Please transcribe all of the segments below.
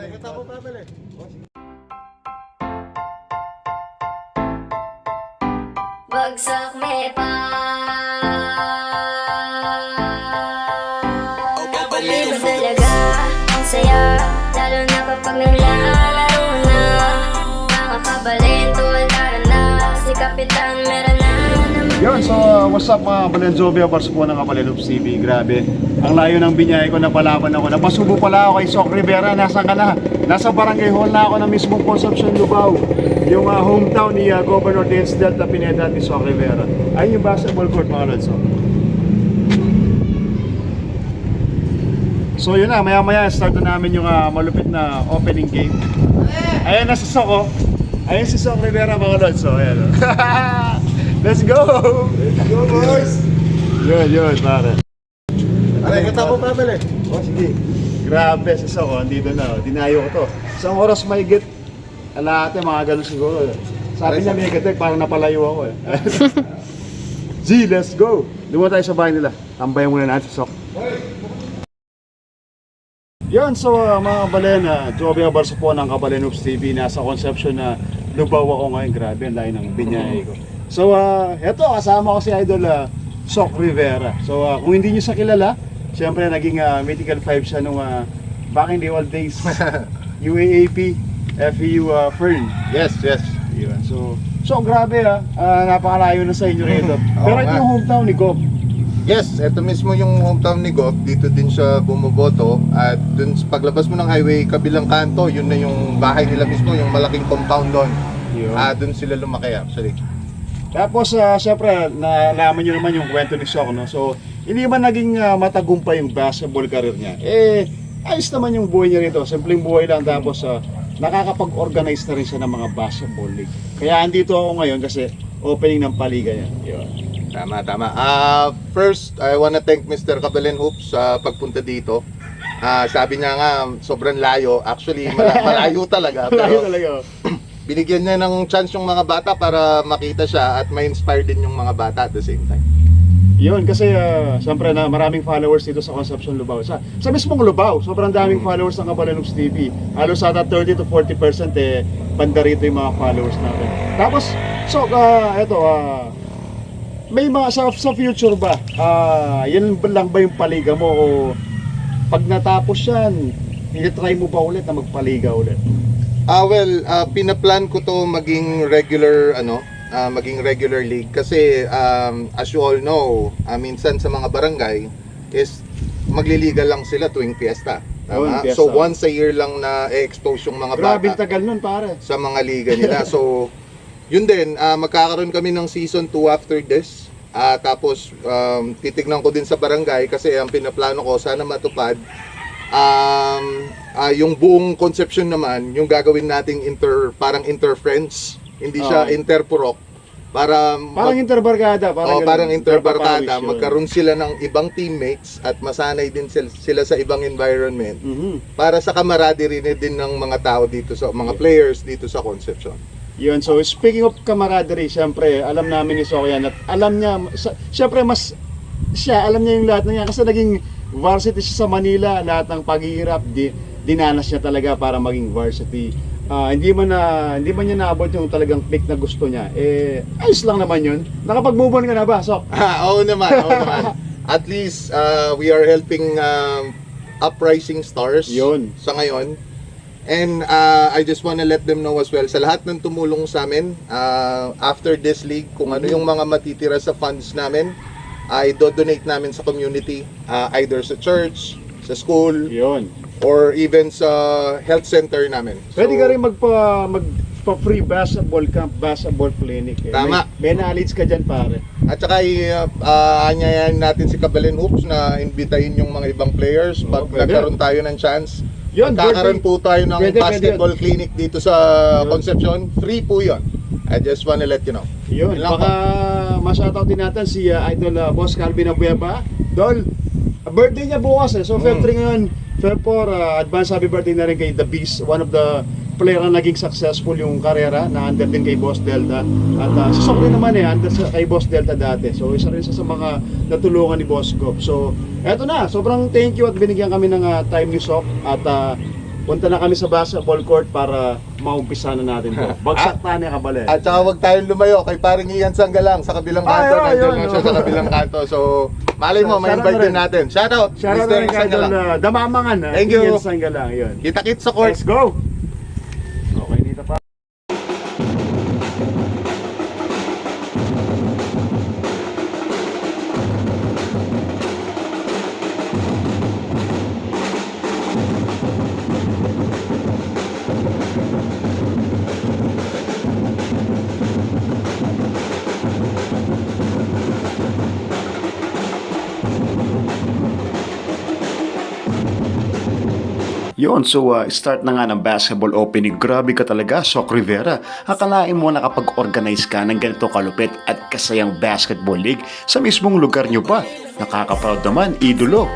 Kita mo pabili. Bagsak may pa. Iba talaga ang saya, lalo na kapag naglalaro na. Mga kabalin, tuwala na. Si Kapitan meron na naman. Yun, so what's up mga Balenjovia, Bars po ng Kabalin Hoops TV. Grabe, ang layo ng binyay ko, napalaban ako. Napasubo pala ako kay Soc Rivera. Nasaan ka na? Nasa Barangay Hall na ako ng mismong Concepcion, Lubao. Yung hometown ni Governor Dance Delta Pineda ni Soc Rivera. Ayun yung basketball court mga lods. So yun na, maya-maya start na namin yung malupit na opening game. Ayan na si Soc, oh. Ayan si Soc Rivera mga lods. So ayan, oh. Let's go! Let's go, boys! Yun, pare. Aray, kita mo pabili. Oh, sige. Grabe, si Soc, oh. Andito na, oh. Dinayo ko to. Isang oras may get. Alate, mga ganun siguro. Sabi niya, may get, parang napalayo ako, eh. G, let's go! Lumo tayo sa bahay nila. Tambayan muna natin si Soc. Yan, so mga Balena, Jovia Barso po ng Kabalin Hoops TV. Nasa Concepcion na Lubao ako ngayon. Grabe, ang layo ng binyay ko. So, eto, kasama ko si Idol Soc Rivera. So, kung hindi nyo siya kilala, siyempre naging Mythical 5 siya nung back in the old days. UAAP, FEU Fern. Yes. Yun. So grabe napakalayo na sa inyo rito. Pero ito yung hometown ni Gob. Yes, ito mismo yung hometown ni Gob. Dito din siya bumoboto. At dun sa paglabas mo ng highway, kabilang kanto, yun na yung bahay nila mismo, yung malaking compound doon. Dun sila lumaki actually. Tapos syempre, nalaman nyo naman yung kwento ni Soc, no? So, hindi man naging matagumpay yung basketball career niya. Ayos naman yung buhay niya rito. Simpleng buhay lang. Tapos, nakakapag-organize na rin siya ng mga basketball league. Kaya andito ako ngayon kasi opening ng paliga niya. Yun. Tama. First, I wanna thank Mr. Kabalin Hoops sa pagpunta dito. Sabi niya nga, sobrang layo. Actually, malayo talaga. Malayo Pero talaga. binigyan niya ng chance yung mga bata para makita siya at ma-inspire din yung mga bata at the same time. Yun, kasi siyempre na maraming followers dito sa Concepcion, Lubao. Sa mismong Lubao, sobrang daming followers ng Kabalin Hoops TV. Halos ata 30 to 40% banda rito yung mga followers natin. Tapos, so, may mga sa future ba? Yan lang ba yung paliga mo o pag natapos yan, i-try mo ba ulit na magpaliga ulit? Pinaplan ko to maging regular league kasi as you all know, minsan sa mga barangay is magliliga lang sila tuwing fiesta. Tama? Fiesta. So once a year lang na i-expose yung mga Grabe bata tagal nun, pare. sa mga liga nila. So yun din, magkakaroon kami ng season 2 after this. Tapos titignan ko din sa barangay kasi ang pinaplano ko sana matupad. Yung buong Concepcion naman, yung gagawin nating parang inter-friends, hindi siya inter-purok. Parang interbarkada, parang interbarkada, interpapawis, magkaroon sila ng ibang teammates at masanay din sila sa ibang environment. Para sa camaraderie din ng mga tao dito sa mga players dito sa Concepcion. Yun, so speaking of camaraderie, siyempre, alam namin ni Soc yan at alam niya, siyempre alam niya yung lahat na yan kasi naging varsity siya sa Manila, lahat ng paghihirap, dinanas niya talaga para maging varsity. Hindi man niya naabot yung talagang peak na gusto niya. Ayos lang naman yun. Nakapag-move on ka na ba, Soc? Oo naman. At least, we are helping uprising stars Yun. sa ngayon. And I just wanna let them know as well, sa lahat ng tumulong sa amin, after this league, kung ano yung mga matitira sa funds namin, ay do-donate namin sa community, either sa church, sa school, Yun. or even sa health center namin. Pwede ka rin magpa-free basketball camp, basketball clinic. Tama. May knowledge ka dyan, pare. At saka aanyayahan natin si Kabalin Hoops na imbitahin yung mga ibang players pag pwede. nagkaroon tayo ng chance. Yun, Magkakaroon po tayo ng Pwede basketball clinic dito sa Concepcion. Free po yun. I just wanna let you know. Yun, Yun lang baka ma-shoutout din natin si Idol Boss Calvin Abueva. Dol, birthday niya bukas So Feb 3 ngayon, Feb 4, advance happy birthday na rin kay The Beast, one of the player na naging successful yung karera na under din kay Boss Delta. At si Soc rin naman under kay Boss Delta dati. So isa rin sa mga natulungan ni Boss Gob. So eto na, sobrang thank you at binigyan kami ng time ni Soc. At punta na kami sa basketball court para maumpisa na natin to. Bagsak Tanya Kabalen. At saka huwag tayong lumayo kay paring Ian Sanggalang sa kabilang kanto. Ayun, Nandiyan ayun, lang siya sa kabilang kanto. So, malay mo, may Shoutout invite na din rin. natin. Shoutout, Shoutout Mr. na rin kay Idol Sanggalang. Damamangan. Thank you. Ian Sanggalang, yun. Kita-kits sa court. Let's go! Okay, dito pa. Yun, so start na nga ng basketball opening. Grabe ka talaga, Soc Rivera. Akalain mo nakapag-organize ka ng ganito kalupit at kasayang basketball league sa mismong lugar nyo pa. Nakaka-proud naman, idolo.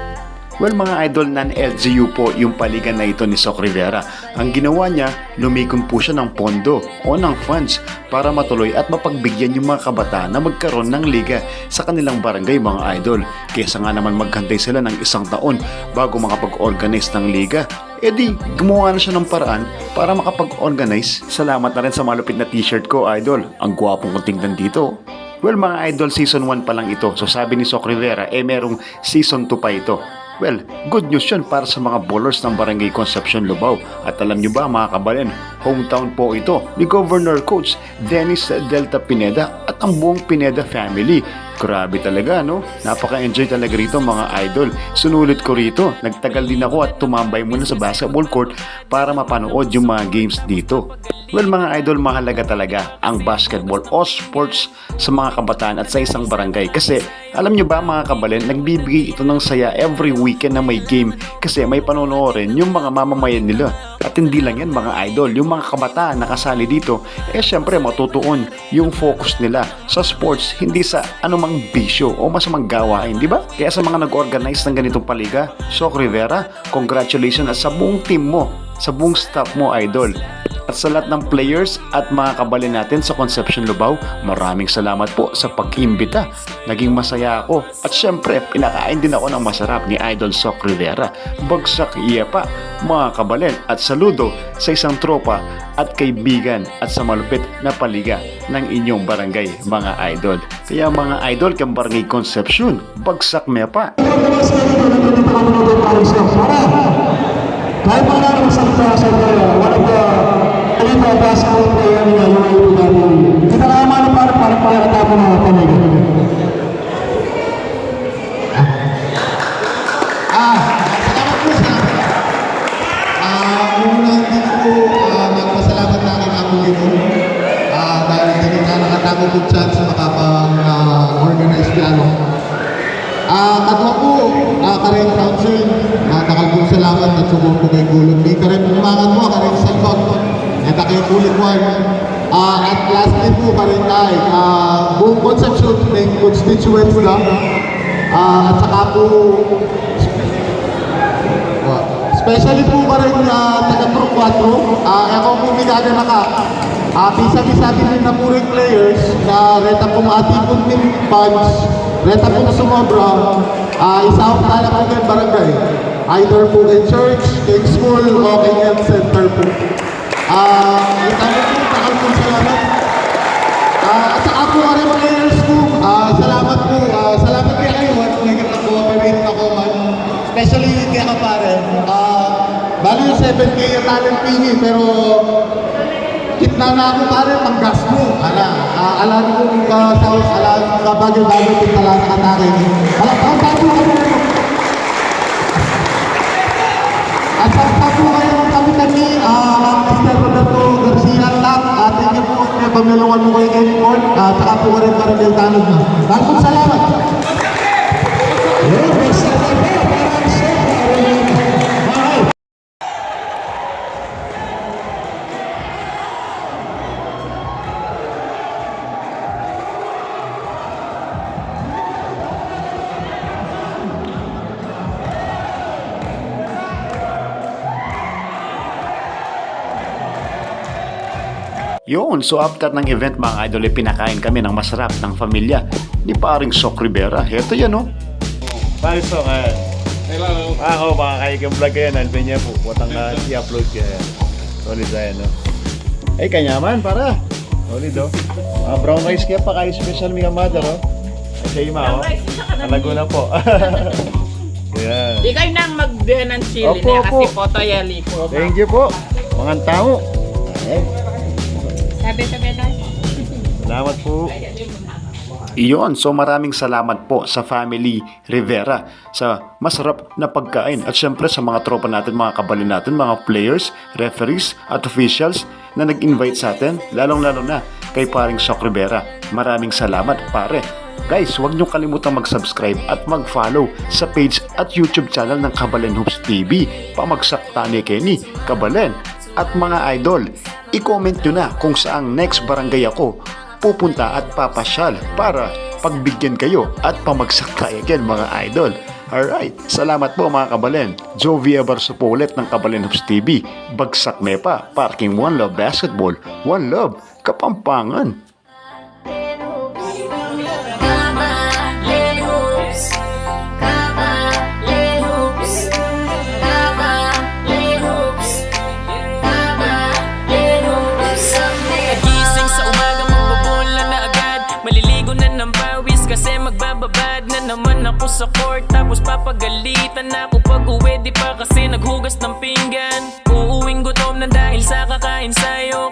Well mga idol, non-LGU po yung paligan na ito ni Soc Rivera. Ang ginawa niya, lumikon po siya ng pondo o ng funds para matuloy at mapagbigyan yung mga kabataan na magkaroon ng liga sa kanilang barangay mga idol. Kaysa nga naman maghantay sila ng 1 taon bago makapag-organize ng liga. E di, gumawa na siya ng paraan para makapag-organize. Salamat na rin sa malupit na t-shirt ko idol. Ang gwapong kong tingnan dito. Well mga idol, season 1 pa lang ito. So sabi ni Soc Rivera, merong season 2 pa ito. Well, good news yun para sa mga bowlers ng Barangay Concepcion, Lubao. At alam nyo ba mga kabalen, hometown po ito ni Governor Coach Dennis Delta Pineda at ang buong Pineda family. Grabe talaga, no? Napaka-enjoy talaga rito mga idol. Sunulit ko rito. Nagtagal din ako at tumambay muna sa basketball court para mapanood yung mga games dito. Well mga idol, mahalaga talaga ang basketball o sports sa mga kabataan at sa isang barangay. Kasi alam nyo ba mga kabalen, nagbibigay ito ng saya every weekend na may game kasi may panonoorin yung mga mamamayan nila. At hindi lang yan mga idol, yung mga kabataan na kasali dito, syempre matutuon yung focus nila sa sports, hindi sa anumang bisyo o masamang gawain, di ba? Kaya sa mga nag-organize ng ganitong paliga, Soc Rivera, congratulations at sa buong team mo, sa buong staff mo idol. At sa lahat ng players at mga kabalin natin sa Concepcion Lubao, maraming salamat po sa pag-imbita. Naging masaya ako at syempre pinakain din ako ng masarap ni Idol Soc Rivera. Bagsak iya pa mga kabalin at saludo sa isang tropa at kaibigan at sa malupit na paliga ng inyong barangay mga idol. Kaya mga idol kang Barangay Concepcion, bagsak niya pa. Kahit pa namin sa one of the elite basketball player nila yung UAPW. Kita na naman para katapon mga pamilya. Salamat po sa una dito po, magpasalamat na aking ako dito. Dahil hindi na nakatago po chance makapag-organize plano. Kadwa po, kareng council, nakalbong salamat at subong po kay Gulong. Di kareng umangat mo, kareng salbot, at kay Kulikwan. At lastly po, kareng kay buong Concepcion ng constituents na. At saka po, especially po kareng taga-Pro 4, ako po bigada na ka. Bisa-bisa din na po rin players na reta pong atipon min funds, reta pong sumobra, isaw tala po kay barangay. Either po kay church, kay school, o kay health center po. Itama po, takal po salamat. At saka po ka rin players po, salamat po. Salamat kaya kayo, at nag-cooperate ako man. Especially kaya ka pare. Bali yung 7K yung talent pingi, pero kitna na ako pare, panggas mo. Alam ko yung sa bagay-bagay yung tala sa katakin. Ang tapo kami na yun. At sa tapo kayo ng kapitan ni Mr. Roberto Garcia Lang. Thank you po, pamiluan mo kayo kayo Ford. Saka po ka rin parang yung tanod na. Maraming salamat. Yun, so after ng event mga idol, pinakain kami ng masarap ng pamilya ni paring Soc Rivera. Heto yan, no? Paring Soc, Ako, baka kaya kang vlog kayo, nalpin niya po. Watang na i-upload kaya. Solid tayo, no? Ay, kanyaman, para. Solid, oh. Brown rice kaya pa, kaya special mga mother, oh. Ay, sa ima, oh. Alago na po. Ayan. Di kayo nang magbihan ng chili Opo, na kasi opo. potoyali ko. Thank you po. Mga tao. Ay, Sabi-sabi na. salamat po. Iyon, so maraming salamat po sa family Rivera sa masarap na pagkain at syempre sa mga tropa natin, mga kabalin natin, mga players, referees at officials na nag-invite sa atin, lalong-lalo na kay paring Sok Rivera. Maraming salamat pare. Guys, huwag niyo kalimutang mag-subscribe at mag-follow sa page at YouTube channel ng Kabalen Hoops TV. Pamagsak Tani Kenny, Kabalen at mga idol. I-comment nyo na kung saang next barangay ako pupunta at papasyal para pagbigyan kayo at pamagsak tayo again mga idol. Alright, salamat po mga kabalen. Jovia Barsopolet ng Kabalen Hoops TV. Bagsak Nepa, Parking One Love Basketball, One Love, Kapampangan. Kabalen Hoops, Kabalen Hoops, Kabalen Hoops, Kabalen Hoops. Gising sa umaga magbobola na agad, maliligo na ng pawis kasi magbababad na naman ako sa court. Tapos papagalitan ako pag uwi, di pa kasi naghugas ng pinggan. Uuwing gutom na dahil sa kakain sayo.